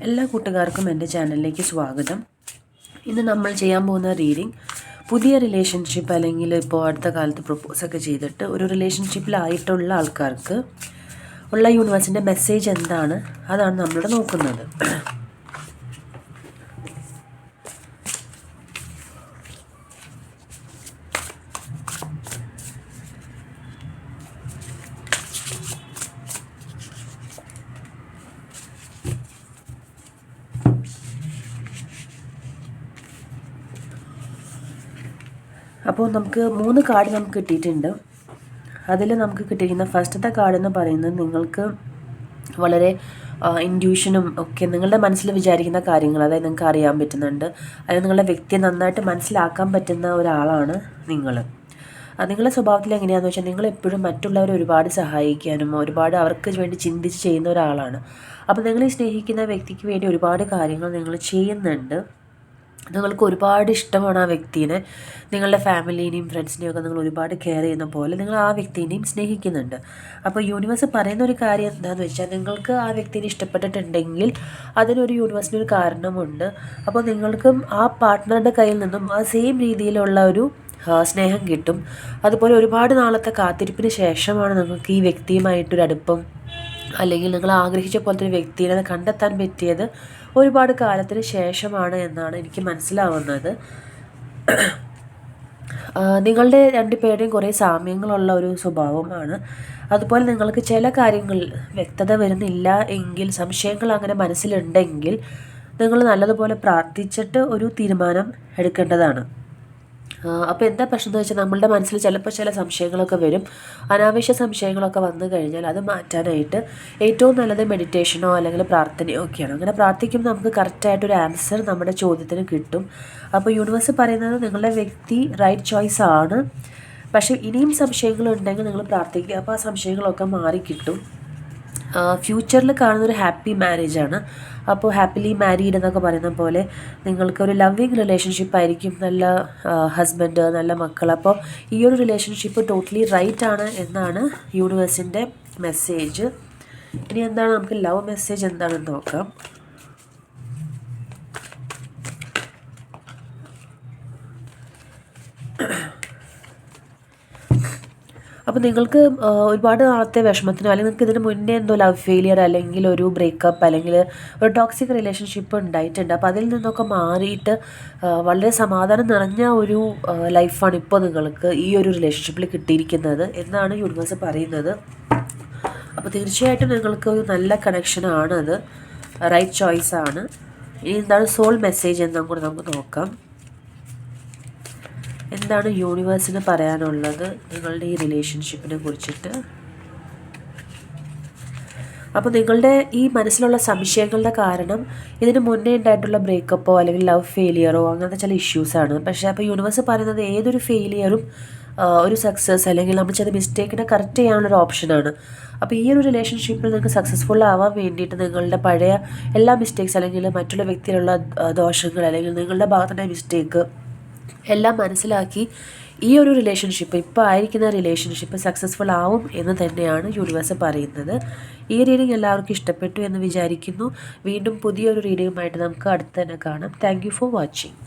എല്ലാ കൂട്ടുകാർക്കും എൻ്റെ ചാനലിലേക്ക് സ്വാഗതം. ഇന്ന് നമ്മൾ ചെയ്യാൻ പോകുന്ന റീഡിംഗ് പുതിയ റിലേഷൻഷിപ്പ് അല്ലെങ്കിൽ ഇപ്പോൾ അടുത്ത കാലത്ത് പ്രപ്പോസൊക്കെ ചെയ്തിട്ട് ഒരു റിലേഷൻഷിപ്പിലായിട്ടുള്ള ആൾക്കാർക്ക് ഉള്ള യൂണിവേഴ്സിൻ്റെ മെസ്സേജ് എന്താണ്, അതാണ് നമ്മളിവിടെ നോക്കുന്നത്. അപ്പോൾ നമുക്ക് 3 കാർഡ് നമുക്ക് കിട്ടിയിട്ടുണ്ട്. അതിൽ നമുക്ക് കിട്ടിയിരിക്കുന്ന ഫസ്റ്റത്തെ കാർഡ് എന്ന് പറയുന്നത് നിങ്ങൾക്ക് വളരെ ഇൻഡ്യൂഷനും ഒക്കെ നിങ്ങളുടെ മനസ്സിൽ വിചാരിക്കുന്ന കാര്യങ്ങൾ, അതായത് നിങ്ങൾക്ക് അറിയാൻ പറ്റുന്നുണ്ട്, അതായത് നിങ്ങളുടെ വ്യക്തിയെ നന്നായിട്ട് മനസ്സിലാക്കാൻ പറ്റുന്ന ഒരാളാണ് നിങ്ങൾ. നിങ്ങളുടെ സ്വഭാവത്തിൽ എങ്ങനെയാണെന്ന് വെച്ചാൽ നിങ്ങൾ എപ്പോഴും മറ്റുള്ളവരെ ഒരുപാട് സഹായിക്കാനും ഒരുപാട് അവർക്ക് വേണ്ടി ചിന്തിച്ച് ചെയ്യുന്ന ഒരാളാണ്. അപ്പോൾ നിങ്ങൾ ഈ സ്നേഹിക്കുന്ന വ്യക്തിക്ക് വേണ്ടി ഒരുപാട് കാര്യങ്ങൾ നിങ്ങൾ ചെയ്യുന്നുണ്ട്. നിങ്ങൾക്ക് ഒരുപാട് ഇഷ്ടമാണ് ആ വ്യക്തിനെ. നിങ്ങളുടെ ഫാമിലീനെയും ഫ്രണ്ട്സിനെയും ഒക്കെ നിങ്ങൾ ഒരുപാട് കെയർ ചെയ്യുന്ന പോലെ നിങ്ങൾ ആ വ്യക്തിനെയും സ്നേഹിക്കുന്നുണ്ട്. അപ്പോൾ യൂണിവേഴ്സ് പറയുന്ന ഒരു കാര്യം എന്താണെന്ന് വെച്ചാൽ, നിങ്ങൾക്ക് ആ വ്യക്തിനെ ഇഷ്ടപ്പെട്ടിട്ടുണ്ടെങ്കിൽ അതിനൊരു യൂണിവേഴ്സിനൊരു കാരണമുണ്ട്. അപ്പോൾ നിങ്ങൾക്കും ആ പാർട്ട്ണറുടെ കയ്യിൽ നിന്നും ആ സെയിം രീതിയിലുള്ള ഒരു സ്നേഹം കിട്ടും. അതുപോലെ ഒരുപാട് നാളത്തെ കാത്തിരിപ്പിന് ശേഷമാണ് നിങ്ങൾക്ക് ഈ വ്യക്തിയുമായിട്ടൊരു അടുപ്പം അല്ലെങ്കിൽ നിങ്ങൾ ആഗ്രഹിച്ച പോലത്തെ ഒരു വ്യക്തിയെ കണ്ടെത്താൻ പറ്റിയത് ഒരുപാട് കാലത്തിന് ശേഷമാണ് എന്നാണ് എനിക്ക് മനസ്സിലാവുന്നത്. നിങ്ങളുടെ രണ്ടുപേരുടെയും കുറേ സാമ്യങ്ങളുള്ള ഒരു സ്വഭാവമാണ്. അതുപോലെ നിങ്ങൾക്ക് ചില കാര്യങ്ങൾ വ്യക്തത വരുന്നില്ല എങ്കിൽ, സംശയങ്ങൾ അങ്ങനെ മനസ്സിലുണ്ടെങ്കിൽ നിങ്ങൾ നല്ലതുപോലെ പ്രാർത്ഥിച്ചിട്ട് ഒരു തീരുമാനം എടുക്കേണ്ടതാണ്. അപ്പോൾ എന്താ പ്രശ്നം എന്ന് വെച്ചാൽ, നമ്മളുടെ മനസ്സിൽ ചിലപ്പോൾ ചില സംശയങ്ങളൊക്കെ വരും. അനാവശ്യ സംശയങ്ങളൊക്കെ വന്നു കഴിഞ്ഞാൽ അത് മാറ്റാനായിട്ട് ഏറ്റവും നല്ലത് മെഡിറ്റേഷനോ അല്ലെങ്കിൽ പ്രാർത്ഥനയോ ഒക്കെയാണ്. അങ്ങനെ പ്രാർത്ഥിക്കുമ്പോൾ നമുക്ക് കറക്റ്റായിട്ടൊരു ആൻസർ നമ്മുടെ ചോദ്യത്തിന് കിട്ടും. അപ്പോൾ യൂണിവേഴ്സ് പറയുന്നത് നിങ്ങളുടെ വ്യക്തി റൈറ്റ് ചോയ്സ് ആണ്. പക്ഷേ ഇനിയും സംശയങ്ങളുണ്ടെങ്കിൽ നിങ്ങൾ പ്രാർത്ഥിക്കുക, അപ്പോൾ ആ സംശയങ്ങളൊക്കെ മാറിക്കിട്ടും. ഫ്യൂച്ചറിൽ കാണുന്നൊരു ഹാപ്പി മാരേജാണ്. അപ്പോൾ ഹാപ്പിലി മാരീഡ് എന്നൊക്കെ പറയുന്ന പോലെ നിങ്ങൾക്കൊരു ലവിങ് റിലേഷൻഷിപ്പ് ആയിരിക്കും, നല്ല ഹസ്ബൻഡ്, നല്ല മക്കൾ. അപ്പോൾ ഈ ഒരു റിലേഷൻഷിപ്പ് ടോട്ടലി റൈറ്റ് ആണ് എന്നാണ് യൂണിവേഴ്സിൻ്റെ മെസ്സേജ്. ഇനി എന്താണ് നമുക്ക് ലവ് മെസ്സേജ് എന്താണെന്ന് നോക്കാം. അപ്പോൾ നിങ്ങൾക്ക് ഒരുപാട് നാളത്തെ വിഷമത്തിനോ അല്ലെങ്കിൽ നിങ്ങൾക്ക് ഇതിന് മുന്നേ എന്തോ ലവ് ഫെയിലിയർ അല്ലെങ്കിൽ ഒരു ബ്രേക്കപ്പ് അല്ലെങ്കിൽ ഒരു ടോക്സിക് റിലേഷൻഷിപ്പ് ഉണ്ടായിട്ടുണ്ട്. അപ്പോൾ അതിൽ നിന്നൊക്കെ മാറിയിട്ട് വളരെ സമാധാനം നിറഞ്ഞ ഒരു ലൈഫാണ് ഇപ്പോൾ നിങ്ങൾക്ക് ഈ ഒരു റിലേഷൻഷിപ്പിൽ കിട്ടിയിരിക്കുന്നത് എന്നാണ് യൂണിവേഴ്സ് പറയുന്നത്. അപ്പോൾ തീർച്ചയായിട്ടും നിങ്ങൾക്ക് ഒരു നല്ല കണക്ഷനാണത്, റൈറ്റ് ചോയ്സാണ്. ഇനി എന്താണ് സോൾ മെസ്സേജ് എന്നും കൂടെ നമുക്ക് നോക്കാം. എന്താണ് യൂണിവേഴ്സിന് പറയാനുള്ളത് നിങ്ങളുടെ ഈ റിലേഷൻഷിപ്പിനെ കുറിച്ചിട്ട്? അപ്പോൾ നിങ്ങളുടെ ഈ മനസ്സിലുള്ള സംശയങ്ങളുടെ കാരണം ഇതിന് മുന്നേ ഉണ്ടായിട്ടുള്ള ബ്രേക്കപ്പോ അല്ലെങ്കിൽ ലവ് ഫെയിലിയറോ അങ്ങനത്തെ ചില ഇഷ്യൂസാണ്. പക്ഷേ അപ്പോൾ യൂണിവേഴ്സ് പറയുന്നത് ഏതൊരു ഫെയിലിയറും ഒരു സക്സസ് അല്ലെങ്കിൽ നമ്മൾ ചെയ്ത മിസ്റ്റേക്കിനെ കറക്റ്റ് ചെയ്യാനുള്ളൊരു ഓപ്ഷനാണ്. അപ്പോൾ ഈ ഒരു റിലേഷൻഷിപ്പിൽ നിങ്ങൾക്ക് സക്സസ്ഫുൾ ആവാൻ വേണ്ടിയിട്ട് നിങ്ങളുടെ പഴയ എല്ലാ മിസ്റ്റേക്സ് അല്ലെങ്കിൽ മറ്റുള്ള വ്യക്തിയിലുള്ള ദോഷങ്ങൾ അല്ലെങ്കിൽ നിങ്ങളുടെ ഭാഗത്തുള്ള മിസ്റ്റേക്ക് എല്ലാം മനസ്സിലാക്കി ഈ ഒരു റിലേഷൻഷിപ്പ്, ഇപ്പോൾ ആയിരിക്കുന്ന റിലേഷൻഷിപ്പ് സക്സസ്ഫുൾ ആവും എന്ന് തന്നെയാണ് യൂണിവേഴ്സ് പറയുന്നത്. ഈ റീഡിംഗ് എല്ലാവർക്കും ഇഷ്ടപ്പെട്ടു എന്ന് വിചാരിക്കുന്നു. വീണ്ടും പുതിയൊരു റീഡിങ്ങുമായിട്ട് നമുക്ക് അടുത്ത് തന്നെ കാണാം. Thank you for watching.